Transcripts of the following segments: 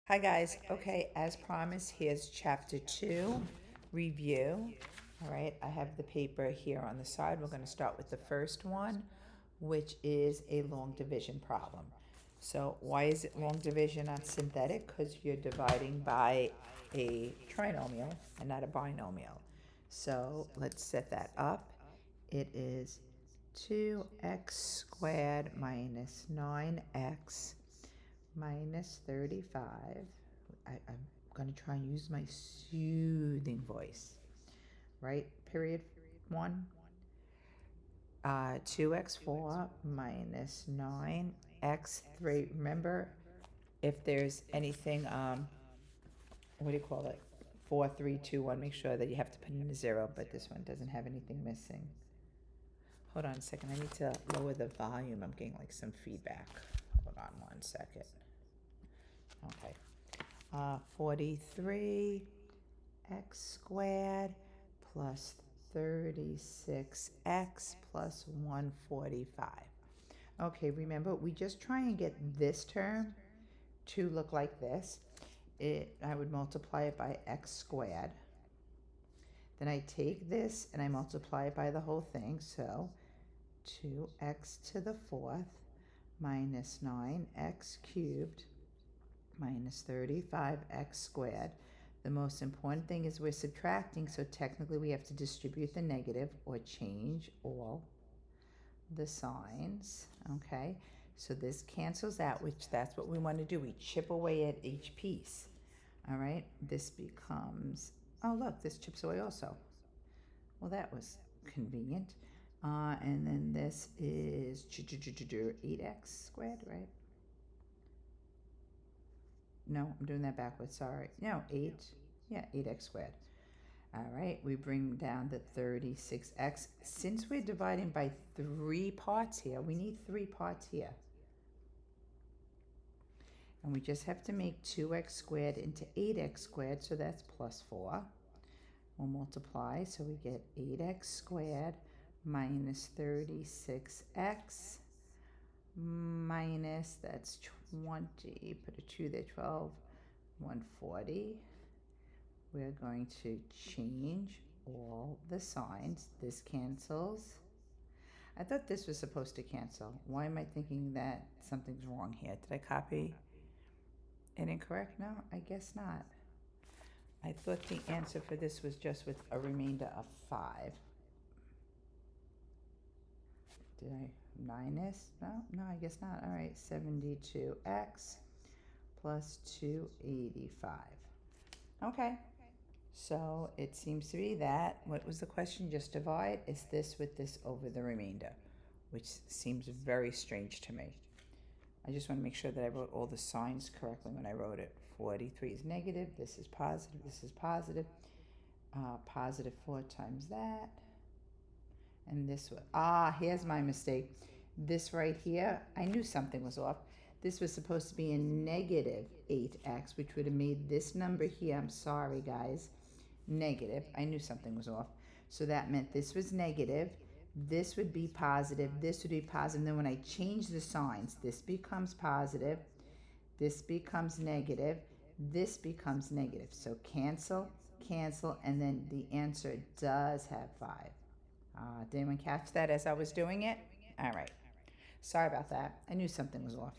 Hi guys. Okay, as promised, here's chapter 2, review. All right, I have the paper here on the side. We're going to start with the first one, which is a long division problem. So why is it long division on synthetic? Because you're dividing by a trinomial and not a binomial. So let's set that up. It is 2x squared minus 9x minus 35. I'm going to try and use my soothing voice, right? Period 1. 2x4 minus 9x3. Remember, if there's anything, what do you call it? 4, 3, 2, 1. Make sure that you have to put in a 0, but this one doesn't have anything missing. Hold on a second. I need to lower the volume. I'm getting like some feedback. Hold on one second. Okay. 43 x squared plus 36x plus 145. Okay, remember, we just try and get this term to look like this. I would multiply it by x squared. Then I take this and I multiply it by the whole thing. So 2x to the fourth minus 9x cubed minus 35x squared. The most important thing is we're subtracting, so technically we have to distribute the negative or change all the signs, okay? So this cancels out, which that's what we want to do. We chip away at each piece, all right? This becomes, oh look, this chips away also. Well, that was convenient. And then this is 8x squared, right? No, I'm doing that backwards, sorry. No, 8, yeah, 8x squared. All right, we bring down the 36x. Since we're dividing by 3 parts here, we need 3 parts here. And we just have to make 2x squared into 8x squared, so that's plus 4. We'll multiply, so we get 8x squared minus 36x minus, that's 20, put a 2 there, 12, 140. We're going to change all the signs. This cancels. I thought this was supposed to cancel. Why am I thinking that something's wrong here? Did I copy it incorrect? No, I guess not. I thought the answer for this was just with a remainder of 5. Did I minus? No, I guess not. All right, 72x plus 285. Okay. So it seems to be that, what was the question? Just divide? Is this with this over the remainder? Which seems very strange to me. I just want to make sure that I wrote all the signs correctly when I wrote it. 43 is negative, this is positive, this is positive. Positive 4 times that. And this one, here's my mistake. This right here, I knew something was off. This was supposed to be a negative 8x, which would have made this number here, I'm sorry guys, negative. I knew something was off. So that meant this was negative, this would be positive, this would be positive. And then when I change the signs, this becomes positive, this becomes negative, this becomes negative. So cancel, cancel, and then the answer does have 5. Did anyone catch that as I was doing it? All right. Sorry about that. I knew something was off.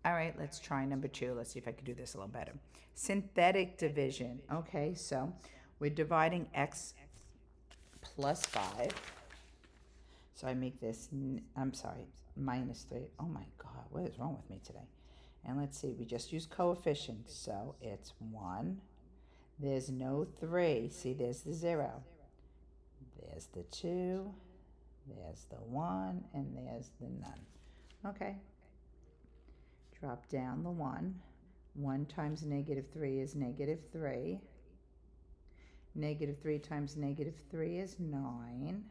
All right, let's try number 2. Let's see if I can do this a little better. Synthetic division. Okay, so we're dividing x plus 5. So I make this, I'm sorry, minus 3. Oh my God, what is wrong with me today? And let's see, we just use coefficients. So it's 1. There's no 3. See, there's the 0. There's the 2. There's the 1. And there's the none. Okay. Drop down the 1. 1 times negative 3 is negative 3. Negative 3 times negative 3 is 9.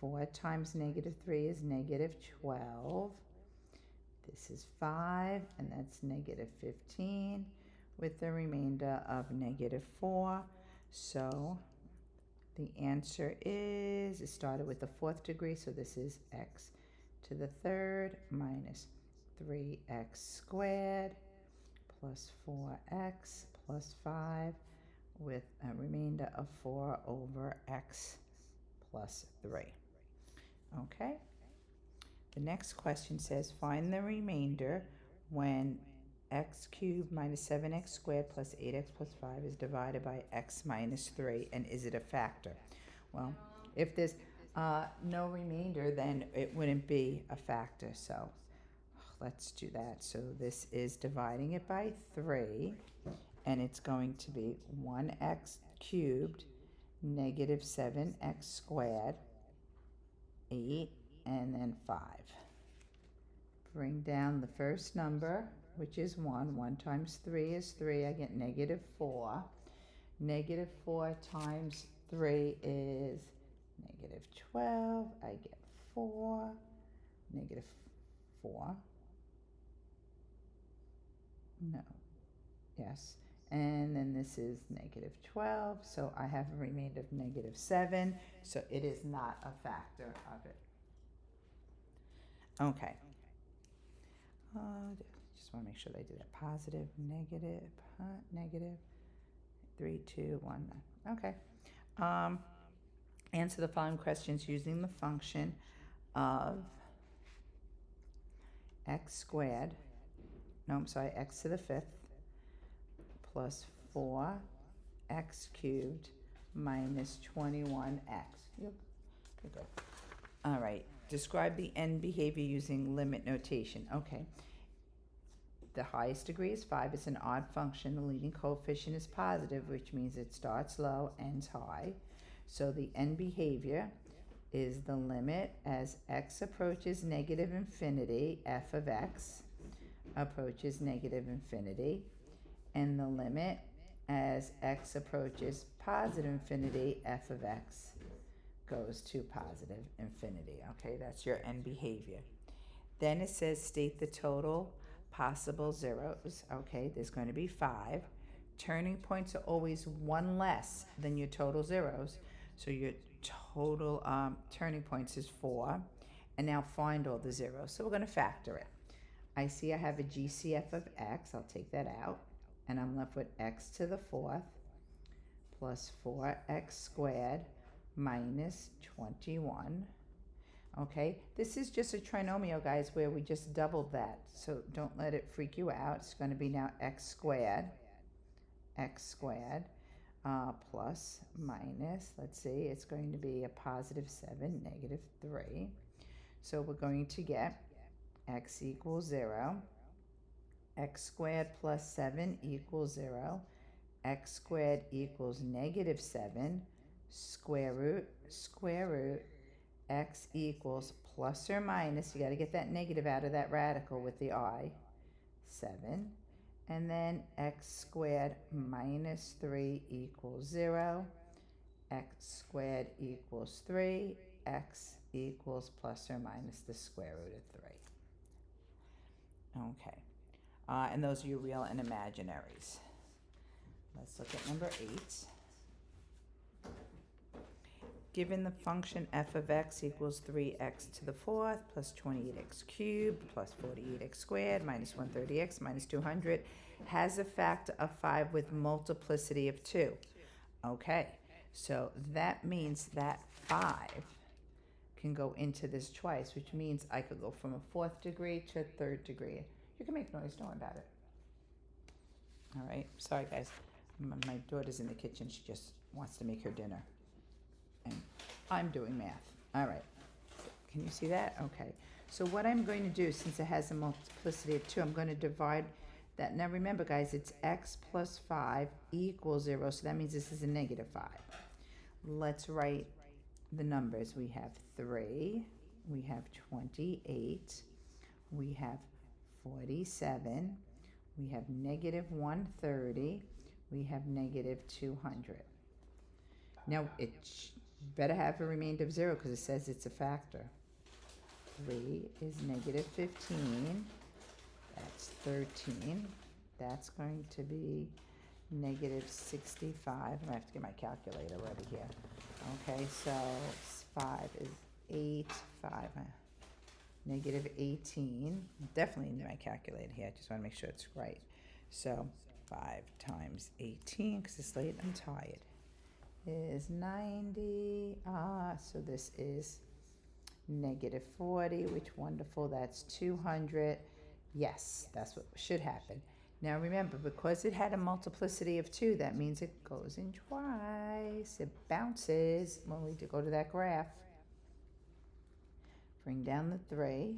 4 times negative 3 is negative 12. This is 5, and that's negative 15, with the remainder of negative 4. So the answer is, it started with the 4th degree, so this is x to the 3rd minus 3x squared plus 4x plus 5 with a remainder of 4 over x plus 3. Okay? The next question says, find the remainder when x cubed minus 7x squared plus 8x plus 5 is divided by x minus 3, and is it a factor? Well, if there's no remainder, then it wouldn't be a factor, so let's do that. So this is dividing it by 3, and it's going to be 1x cubed negative 7x squared, 8, and then 5. Bring down the first number, which is 1. 1 times 3 is 3. I get negative 4. Negative 4 times 3 is negative 12. I get 4. Negative 4. No. Yes. And then this is negative 12. So I have a remainder of negative 7. So it is not a factor of it. Okay. Just want to make sure they do that. Positive, negative, negative, 3, 2, 1. Okay. Answer the following questions using the function of x squared. No, I'm sorry, x to the 5th plus 4x cubed minus 21x. You're good. All right. Describe the end behavior using limit notation. Okay. The highest degree is 5. It's an odd function. The leading coefficient is positive, which means it starts low, ends high. So the end behavior is the limit as x approaches negative infinity, f of x approaches negative infinity, and the limit as x approaches positive infinity, f of x goes to positive infinity. Okay, that's your end behavior. Then it says state the total possible zeros. Okay, there's going to be 5. Turning points are always 1 less than your total zeros. So your total turning points is 4. And now find all the zeros. So we're going to factor it. I see I have a GCF of x. I'll take that out. And I'm left with x to the 4th plus 4x squared minus 21. Okay, this is just a trinomial, guys, where we just doubled that. So don't let it freak you out. It's going to be now x squared plus minus, let's see, it's going to be a positive 7, negative 3. So we're going to get x equals 0. X squared plus 7 equals 0. X squared equals negative 7. Square root, x equals plus or minus, you got to get that negative out of that radical with the I, 7. And then x squared minus 3 equals 0. X squared equals 3. X equals plus or minus the square root of 3. Okay. And those are your real and imaginaries. Let's look at number 8. Given the function f of x equals 3x to the 4th plus 28x cubed plus 48x squared minus 130x minus 200 has a factor of 5 with multiplicity of 2. Okay, so that means that 5 can go into this twice, which means I could go from a 4th degree to a 3rd degree. You can make noise, don't worry about it. All right, sorry guys. My daughter's in the kitchen. She just wants to make her dinner. And I'm doing math. All right. Can you see that? Okay. So what I'm going to do, since it has a multiplicity of 2, I'm going to divide that. Now remember, guys, it's x plus 5 equals 0. So that means this is a negative 5. Let's write the numbers. We have 3. We have 28. We have 47. We have negative 130. We have negative 200. Now, it better have a remainder of 0 because it says it's a factor. 3 is negative 15. That's 13. That's going to be negative 65. I have to get my calculator ready here. Okay, so 5 is 8. 5, negative 18. Definitely need my calculator here. I just want to make sure it's right. So 5 times 18, because it's late, I'm tired, is 90. So this is negative 40, which wonderful, that's 200. Yes, that's what should happen. Now remember, because it had a multiplicity of 2, that means it goes in twice. It bounces when we go to that graph. Bring down the 3.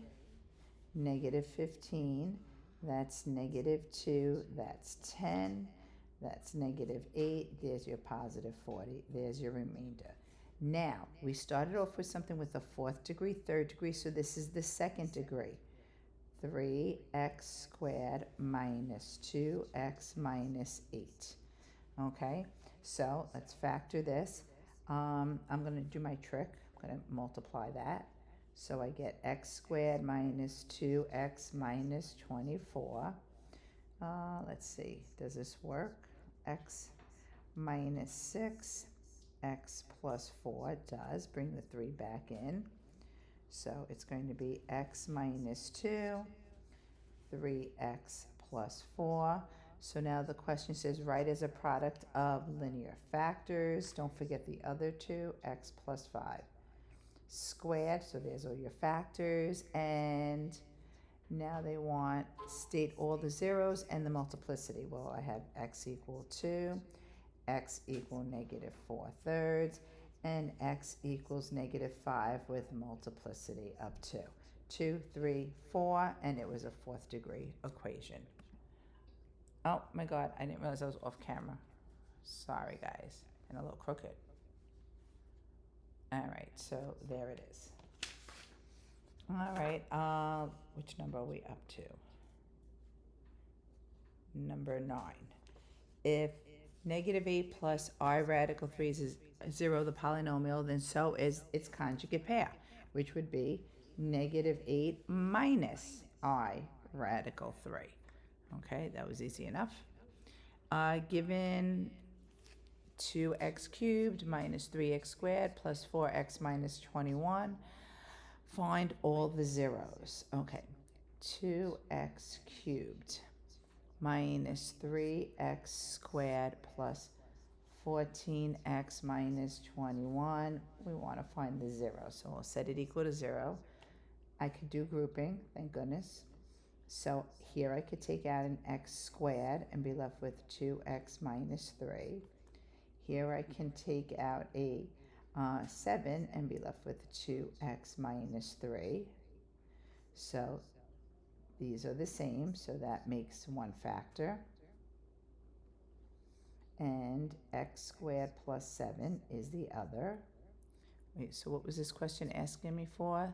Negative 15. That's negative 2. That's 10. That's negative 8. There's your positive 40. There's your remainder. Now, we started off with something with a 4th degree, 3rd degree, so this is the 2nd degree. 3x squared minus 2x minus 8. Okay, so let's factor this. I'm going to do my trick. I'm going to multiply that. So I get x squared minus 2x minus 24. Let's see, does this work? X minus 6, x plus 4 does. Bring the 3 back in. So it's going to be x minus 2, 3x plus 4. So now the question says write as a product of linear factors. Don't forget the other two, x plus 5 squared. So there's all your factors. And now they want state all the zeros and the multiplicity. Well, I have x equal 2, x equal negative 4/3, and x equals negative 5 with multiplicity of 2. 2, 3, 4, and it was a 4th degree equation. Oh my God, I didn't realize I was off camera. Sorry guys, and a little crooked. All right, so there it is. All right, which number are we up to? Number 9. If negative 8 plus I radical 3 is 0, the polynomial, then so is its conjugate pair, which would be negative 8 minus I radical 3. Okay, that was easy enough. Given 2x cubed minus 3x squared plus 4x minus 21, find all the zeros. Okay, 2x cubed minus 3x squared plus 14x minus 21. We want to find the zero, so we'll set it equal to 0. I could do grouping, thank goodness. So here I could take out an x squared and be left with 2x minus 3. Here I can take out a 7 and be left with 2x minus 3. So these are the same, so that makes one factor. And x squared plus 7 is the other. Wait, so what was this question asking me for?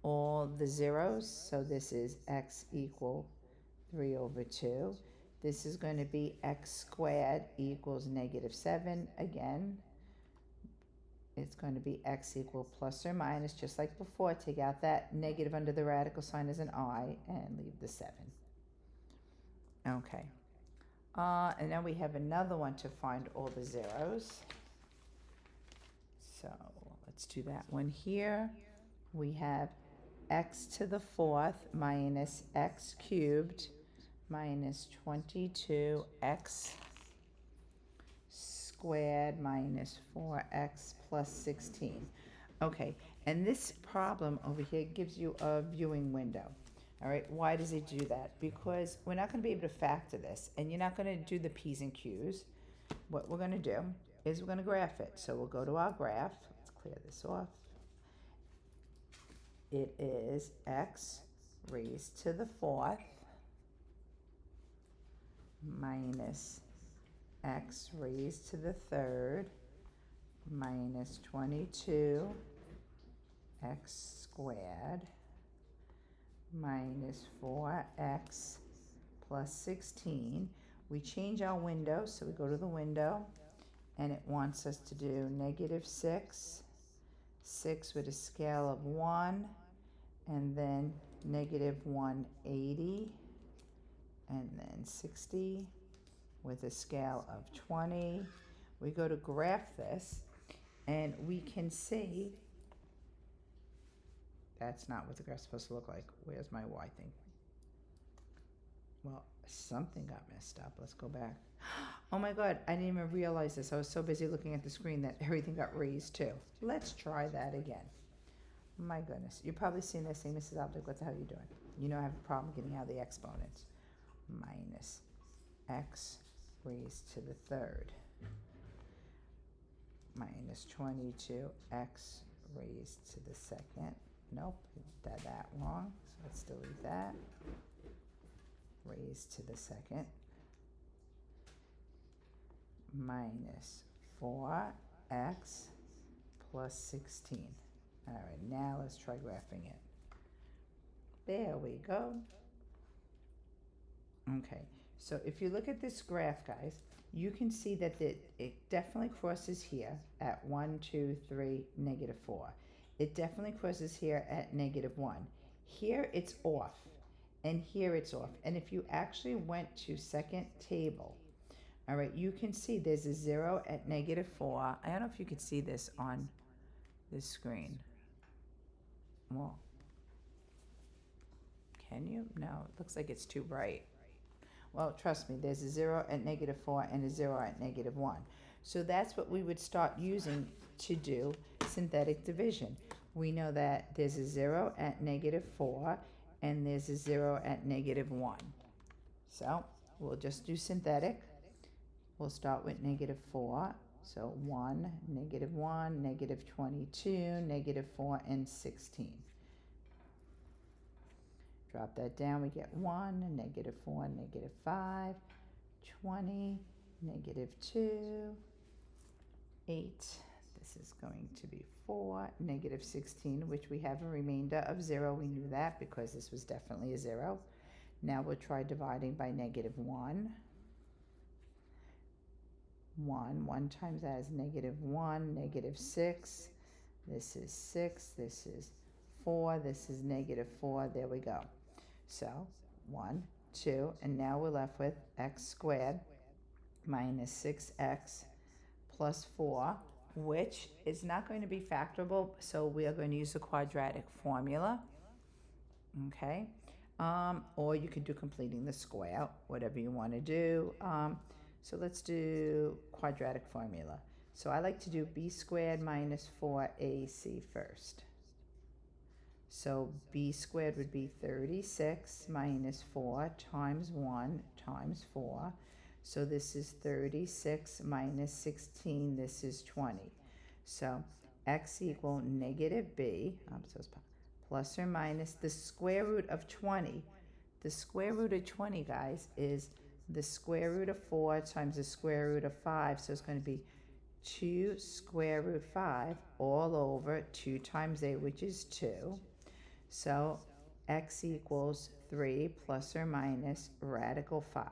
All the zeros. So this is x equal 3/2. This is going to be x squared equals negative 7. Again, it's going to be x equal plus or minus, just like before. Take out that negative under the radical sign as an I and leave the 7. Okay. And now we have another one to find all the zeros. So let's do that one here. We have x to the 4th minus x cubed minus 22x squared minus 4x plus 16. Okay, and this problem over here gives you a viewing window. All right, why does it do that? Because we're not going to be able to factor this, and you're not going to do the P's and Q's. What we're going to do is we're going to graph it. So we'll go to our graph. Let's clear this off. It is x raised to the 4th minus x raised to the 3rd minus 22x squared minus 4x plus 16. We change our window, so we go to the window, and it wants us to do negative 6, 6 with a scale of 1, and then negative 180, and then 60 with a scale of 20. We go to graph this, and we can see that's not what the graph's supposed to look like. Where's my y thing? Well, something got messed up. Let's go back. Oh my God, I didn't even realize this. I was so busy looking at the screen that everything got raised too. Let's try that again. My goodness. You're probably seeing this saying, Mrs. Object, what the hell are you doing? You know I have a problem getting out the exponents. Minus x raised to the third. Minus 22x raised to the second. Nope, did that wrong. So let's delete that. Raised to the second. Minus 4x plus 16. All right, now let's try graphing it. There we go. Okay, so if you look at this graph, guys, you can see that it definitely crosses here at 1, 2, 3, negative 4. It definitely crosses here at negative 1. Here it's off, and here it's off. And if you actually went to second table, all right, you can see there's a 0 at negative 4. I don't know if you could see this on this screen. Well, can you? No, it looks like it's too bright. Well, trust me, there's a 0 at negative 4 and a 0 at negative 1. So that's what we would start using to do synthetic division. We know that there's a 0 at negative 4 and there's a 0 at negative 1. So we'll just do synthetic. We'll start with negative 4. So 1, negative 1, negative 22, negative 4, and 16. Drop that down, we get 1, negative 4, negative 5, 20, negative 2, 8. This is going to be 4, negative 16, which we have a remainder of 0. We knew that because this was definitely a 0. Now we'll try dividing by negative 1. 1 times that is negative 1, negative 6. This is 6, this is 4, this is negative 4. There we go. So 1, 2, and now we're left with x squared minus 6x plus 4, which is not going to be factorable, so we are going to use the quadratic formula. Okay, or you could do completing the square, whatever you want to do. So let's do quadratic formula. So I like to do b squared minus 4ac first. So b squared would be 36 minus 4 times 1 times 4. So this is 36 minus 16. This is 20. So x equal negative b, plus or minus the square root of 20. The square root of 20, guys, is the square root of 4 times the square root of 5. So it's going to be 2 square root 5 all over 2 times a, which is 2. So x equals 3 plus or minus radical 5.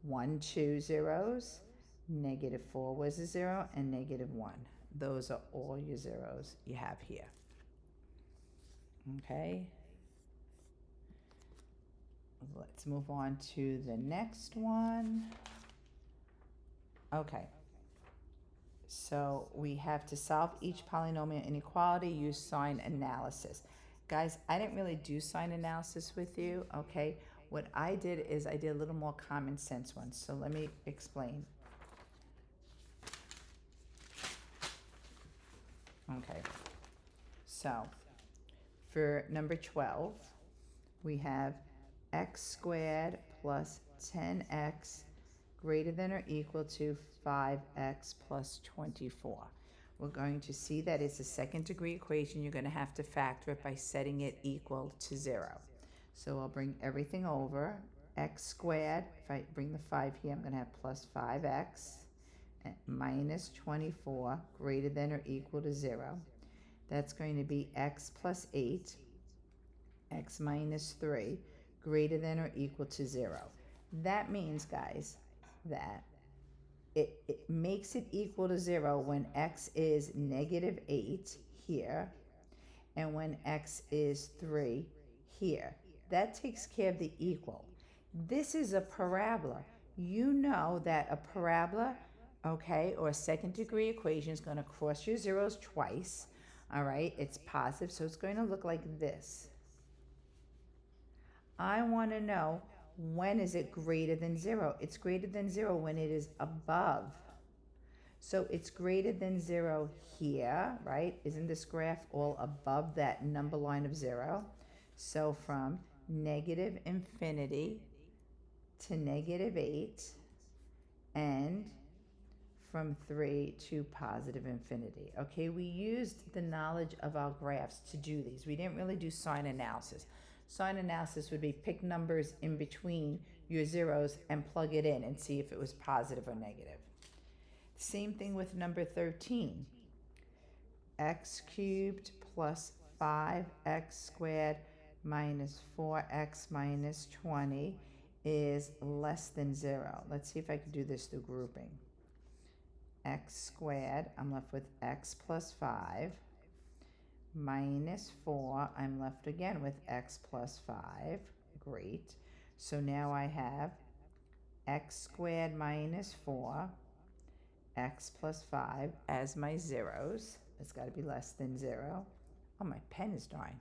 1, 2 zeros, negative 4 was a 0, and negative 1. Those are all your zeros you have here. Okay. Let's move on to the next one. Okay. So we have to solve each polynomial inequality, use sign analysis. Guys, I didn't really do sign analysis with you, okay? What I did is I did a little more common sense ones. So let me explain. Okay. So for number 12, we have x squared plus 10x greater than or equal to 5x plus 24. We're going to see that it's a second degree equation. You're going to have to factor it by setting it equal to 0. So I'll bring everything over. X squared, if I bring the 5 here, I'm going to have plus 5x minus 24 greater than or equal to 0. That's going to be x plus 8, x minus 3 greater than or equal to 0. That means, guys, that it makes it equal to 0 when x is negative 8 here and when x is 3 here. That takes care of the equal. This is a parabola. You know that a parabola, okay, or a second degree equation is going to cross your zeros twice. All right, it's positive, so it's going to look like this. I want to know when is it greater than 0? It's greater than 0 when it is above. So it's greater than 0 here, right? Isn't this graph all above that number line of 0? So from negative infinity to negative 8, and from 3 to positive infinity. Okay, we used the knowledge of our graphs to do these. We didn't really do sign analysis. Sign analysis would be pick numbers in between your zeros and plug it in and see if it was positive or negative. Same thing with number 13. X cubed plus 5x squared minus 4x minus 20 is less than 0. Let's see if I can do this through grouping. X squared, I'm left with x plus 5, minus 4, I'm left again with x plus 5. Great. So now I have x squared minus 4, x plus 5 as my zeros. It's got to be less than 0. Oh, my pen is dying.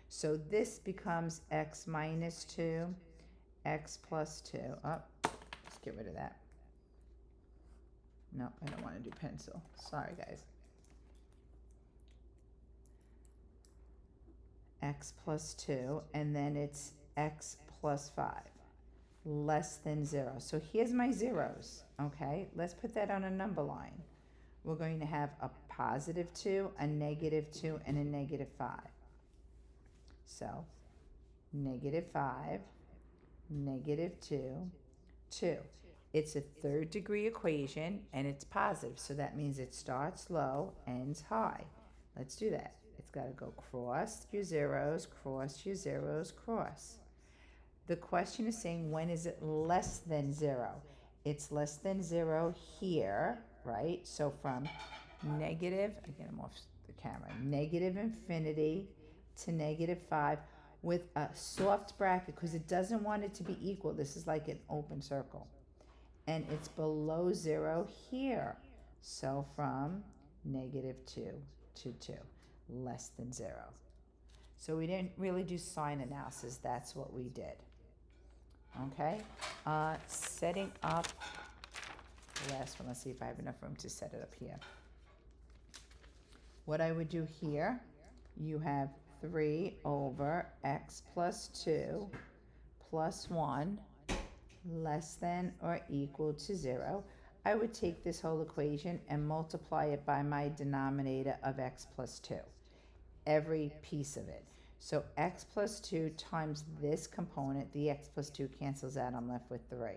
So this becomes x minus 2, x plus 2. Oh, let's get rid of that. No, I don't want to do pencil. Sorry, guys. X plus 2, and then it's x plus 5, less than 0. So here's my zeros, okay? Let's put that on a number line. We're going to have a positive 2, a negative 2, and a negative 5. So negative 5, negative 2, 2. It's a third degree equation and it's positive, so that means it starts low, ends high. Let's do that. It's got to go cross your zeros, cross your zeros, cross. The question is saying when is it less than 0? It's less than 0 here, right? So from negative, again I'm off the camera, negative infinity to negative 5 with a soft bracket because it doesn't want it to be equal. This is like an open circle. And it's below 0 here. So from negative 2 to 2, less than 0. So we didn't really do sign analysis. That's what we did. Okay? Setting up, last one, let's see if I have enough room to set it up here. What I would do here, you have 3 over x plus 2 plus 1 less than or equal to 0. I would take this whole equation and multiply it by my denominator of x plus 2. Every piece of it. So x plus 2 times this component, the x plus 2 cancels out, I'm left with 3.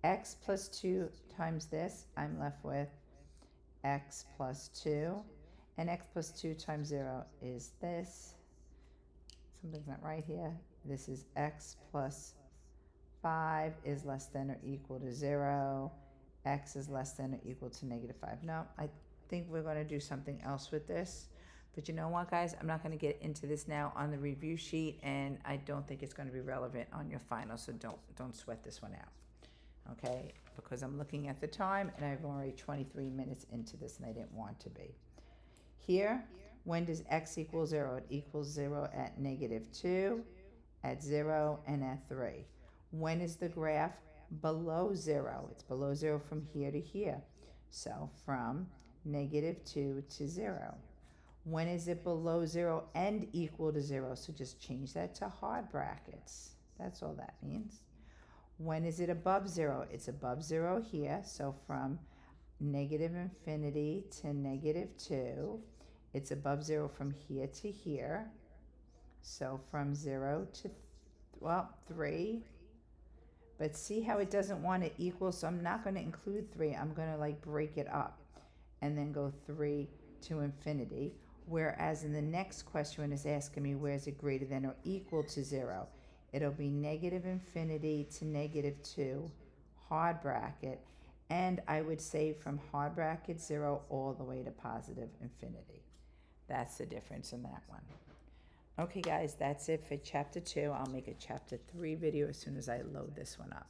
X plus 2 times this, I'm left with x plus 2. And x plus 2 times 0 is this. Something's not right here. This is x plus 5 is less than or equal to 0. X is less than or equal to negative 5. No, I think we're going to do something else with this. But you know what, guys? I'm not going to get into this now on the review sheet, and I don't think it's going to be relevant on your final, so don't sweat this one out. Okay? Because I'm looking at the time, and I'm already 23 minutes into this, and I didn't want to be. Here, when does x equal 0? It equals 0 at negative 2, at 0, and at 3. When is the graph below 0? It's below 0 from here to here. So from negative 2 to 0. When is it below 0 and equal to 0? So just change that to hard brackets. That's all that means. When is it above 0? It's above 0 here. So from negative infinity to negative 2. It's above 0 from here to here. So from 0 to, 3. But see how it doesn't want to equal, so I'm not going to include 3. I'm going to like break it up and then go 3 to infinity. Whereas in the next question, when it's asking me where is it greater than or equal to 0, it'll be negative infinity to negative 2, hard bracket. And I would say from hard bracket 0 all the way to positive infinity. That's the difference in that one. Okay, guys, that's it for chapter 2. I'll make a chapter 3 video as soon as I load this one up.